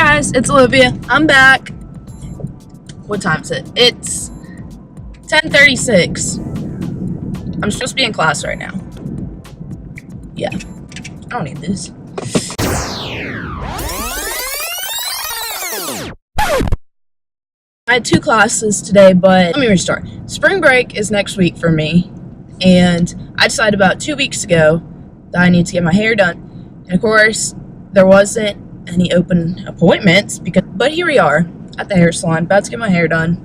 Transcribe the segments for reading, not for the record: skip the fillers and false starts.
guys, it's Olivia. I'm back. What time is it? It's 10:36. I'm supposed to be in class right now. Yeah, I don't need this. I had 2 classes today, but let me restart. Spring break is next week for me, and I decided about 2 weeks ago that I need to get my hair done. And of course, there wasn't any open appointments, but here we are at the hair salon, about to get my hair done.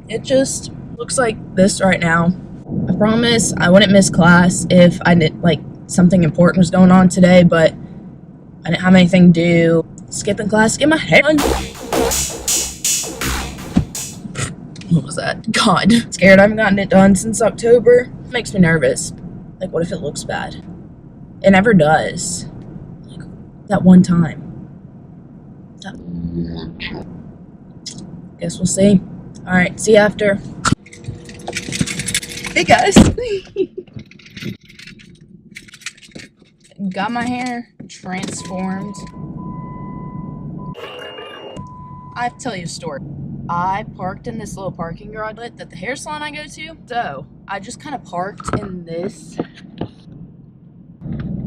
It just looks like this right now. I promise I wouldn't miss class if I didn't, like, something important was going on today, but I didn't have anything to do. Skipping class to get my hair done. What was that? God. Scared I haven't gotten it done since October. It makes me nervous. Like, what if it looks bad? It never does. Like, that one time. Guess we'll see. Alright, see you after. Hey guys. Got my hair transformed. I have to tell you a story. I parked in this little parking garage that the hair salon I go to. So, I just kind of parked in this.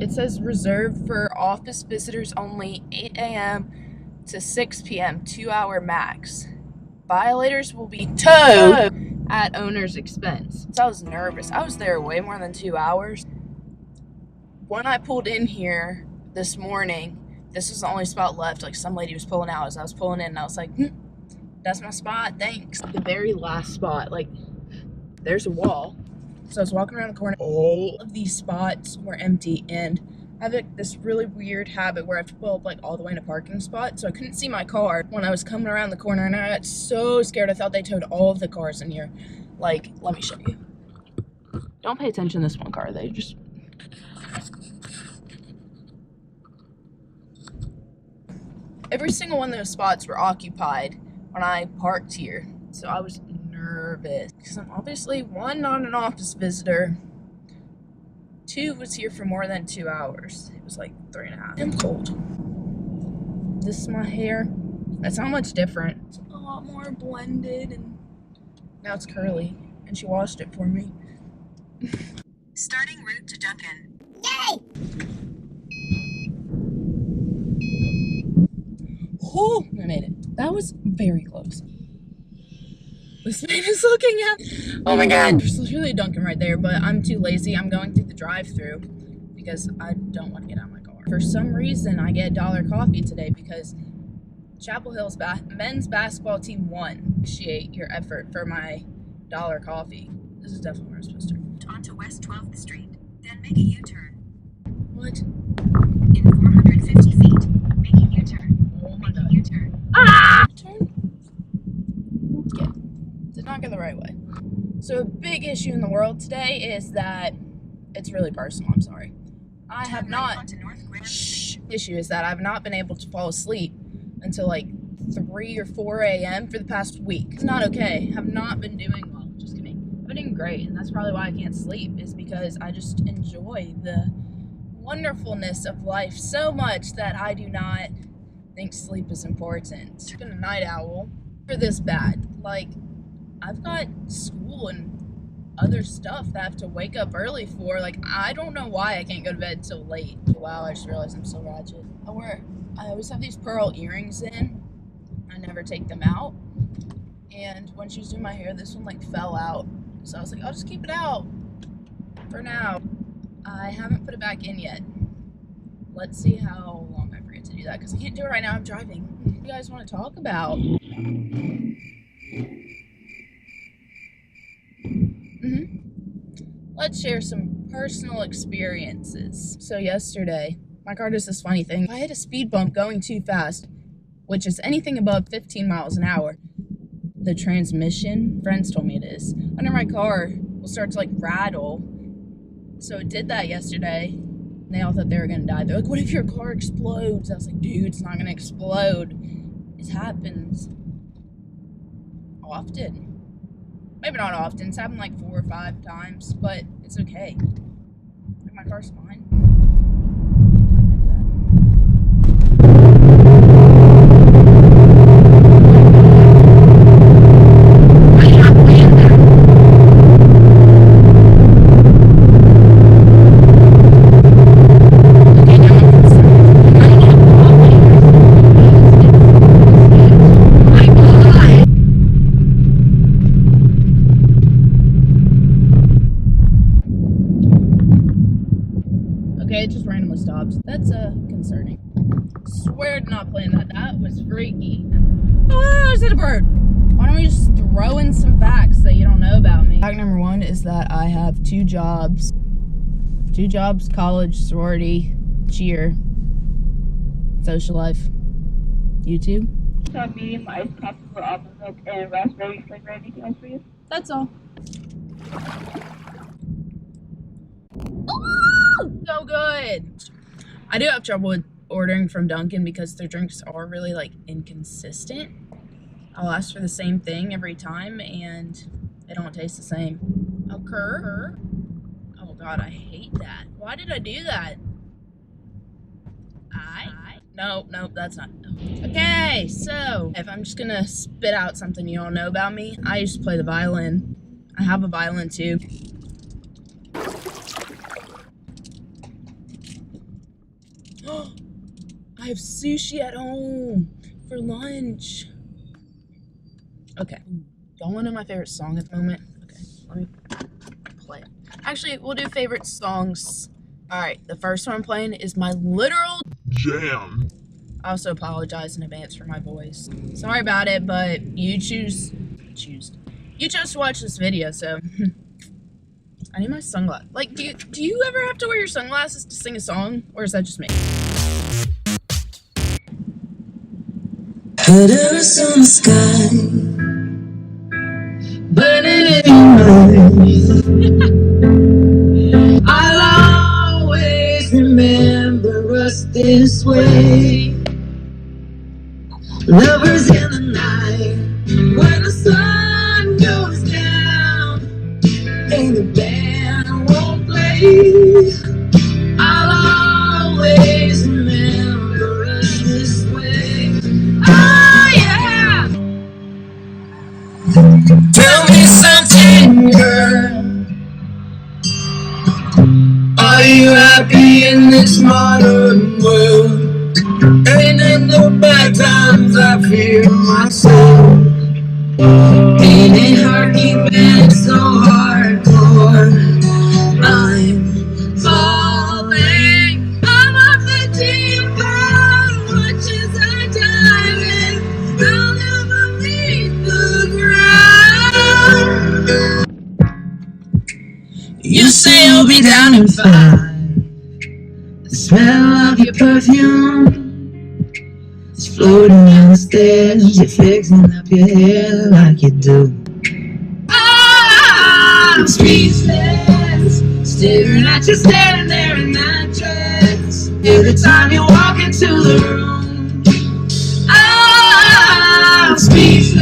It says reserved for office visitors only, 8 a.m. to 6 p.m., 2-hour max. Violators will be towed at owner's expense. So I was nervous. I was there way more than 2 hours. When I pulled in here this morning, this was the only spot left. Like, some lady was pulling out as I was pulling in, and I was like, that's my spot, thanks. The very last spot, like, there's a wall. So I was walking around the corner. All of these spots were empty, and I have like this really weird habit where I have to pull up like all the way in a parking spot, so I couldn't see my car when I was coming around the corner, and I got so scared. I thought they towed all of the cars in here. Like, let me show you. Don't pay attention to this one car. They just... Every single one of those spots were occupied when I parked here, so I was nervous because I'm obviously, 1, not an office visitor, 2, was here for more than 2 hours. It was like 3.5. I'm cold. This is my hair. It's not much different. It's a lot more blended, and now it's curly, and she washed it for me. Starting route to Duncan. Yay! Oh, I made it. That was very close. This man is looking at... Oh my god. There's literally a Dunkin' right there, but I'm too lazy. I'm going through the drive-thru because I don't want to get out of my car. For some reason, I get $1 coffee today because Chapel Hill's men's basketball team won. Appreciate your effort for my $1 coffee. This is definitely where I'm supposed to. Onto West 12th Street, then make a U-turn. What? In 450 feet, make a U-turn. Oh my god. Make a U-turn. Ah! Turn. Okay. Did not go the right way. So a big issue in the world today is that it's really personal. I'm sorry. I have not. Issue is that I've not been able to fall asleep until like 3 or 4 a.m. for the past week. It's not okay. Have not been doing well. Just kidding. I've been doing great, and that's probably why I can't sleep, is because I just enjoy the wonderfulness of life so much that I do not think sleep is important. I've been a night owl for this bad. Like, I've got school and other stuff that I have to wake up early for. Like, I don't know why I can't go to bed till late. Wow, I just realized I'm so ratchet. I always have these pearl earrings in. I never take them out. And when she was doing my hair, this one, like, fell out. So I was like, I'll just keep it out for now. I haven't put it back in yet. Let's see how long I forget to do that, because I can't do it right now. I'm driving. What do you guys want to talk about? Let's share some personal experiences. So yesterday, my car does this funny thing. If I hit a speed bump going too fast, which is anything above 15 miles an hour, the transmission, friends told me it is, under my car will start to like rattle. So it did that yesterday. And they all thought they were gonna die. They're like, what if your car explodes? I was like, dude, it's not gonna explode. It happens often. Maybe not often. It's happened like 4 or 5 times, but it's okay. Like, my car's fine. journey. Swear to not plan that. That was freaky. Oh, is it a bird? Why don't we just throw in some facts that you don't know about me? Fact number 1 is that I have 2 jobs. 2 jobs, college, sorority, cheer, social life, YouTube. Medium iced coffee with almond milk and raspberry flavor. Anything else for you? That's all. Ooh, so good. I do have trouble with ordering from Dunkin' because their drinks are really like inconsistent. I'll ask for the same thing every time and they don't taste the same. Occur. Oh God, I hate that. Why did I do that? No, that's not. Okay, so if I'm just gonna spit out something you don't know about me, I used to play the violin. I have a violin too. I have sushi at home for lunch. Okay, don't want to know my favorite song at the moment. Okay, let me play it. Actually, we'll do favorite songs. All right, the first one I'm playing is my literal jam. I also apologize in advance for my voice. Sorry about it, but you chose to watch this video, so I need my sunglasses. Like, do you ever have to wear your sunglasses to sing a song, or is that just me? Letters on the sky, burning in your eyes. I'll always remember us this way. Lovers in the night, when the sun goes down and the band won't play. I'll always remember us this way. Oh yeah. Tell me something, girl. Are you happy in this modern world? Ain't in the bad times I feel myself. Ain't it hard keeping it so hardcore? I'm falling. I'm off the deep end. Much as I dive in, I'll never leave the ground. You say you'll be down in 5. The smell of your perfume is floating down the stairs. You're fixing up your hair like you do. I'm speechless, staring at you standing there in that dress. Every time you walk into the room, I'm speechless.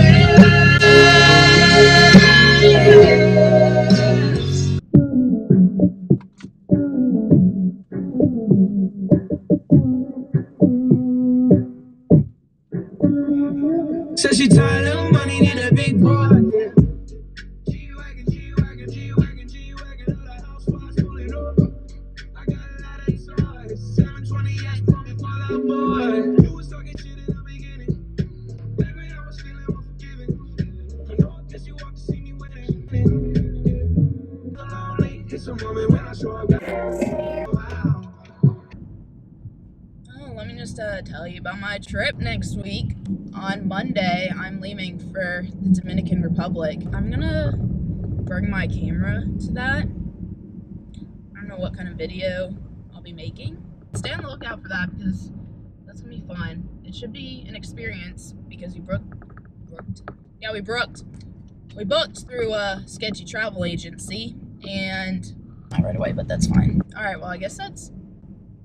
Says she tired of money in a big pocket. G-Wagon, all the housewives pulling up. I got a lot of size, 720S, pull me Fall Out Boy. You was talking shit in the beginning, baby, I was feeling unforgiving. I know I guess you want to see me winning. Lonely, it's a moment when I show up. Let me just tell you about my trip next week. On Monday, I'm leaving for the Dominican Republic. I'm gonna bring my camera to that. I don't know what kind of video I'll be making. Stay on the lookout for that because that's gonna be fun. It should be an experience because we booked through a sketchy travel agency and not right away, but that's fine. All right, well, I guess that's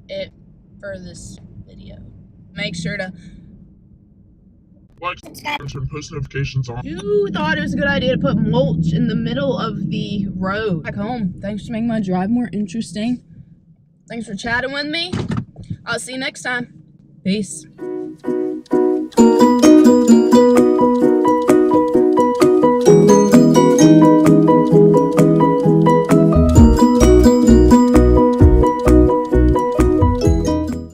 it for this video. Make sure to Like, subscribe, and post notifications on. Who thought it was a good idea to put mulch in the middle of the road? Back home. Thanks for making my drive more interesting. Thanks for chatting with me. I'll see you next time. Peace.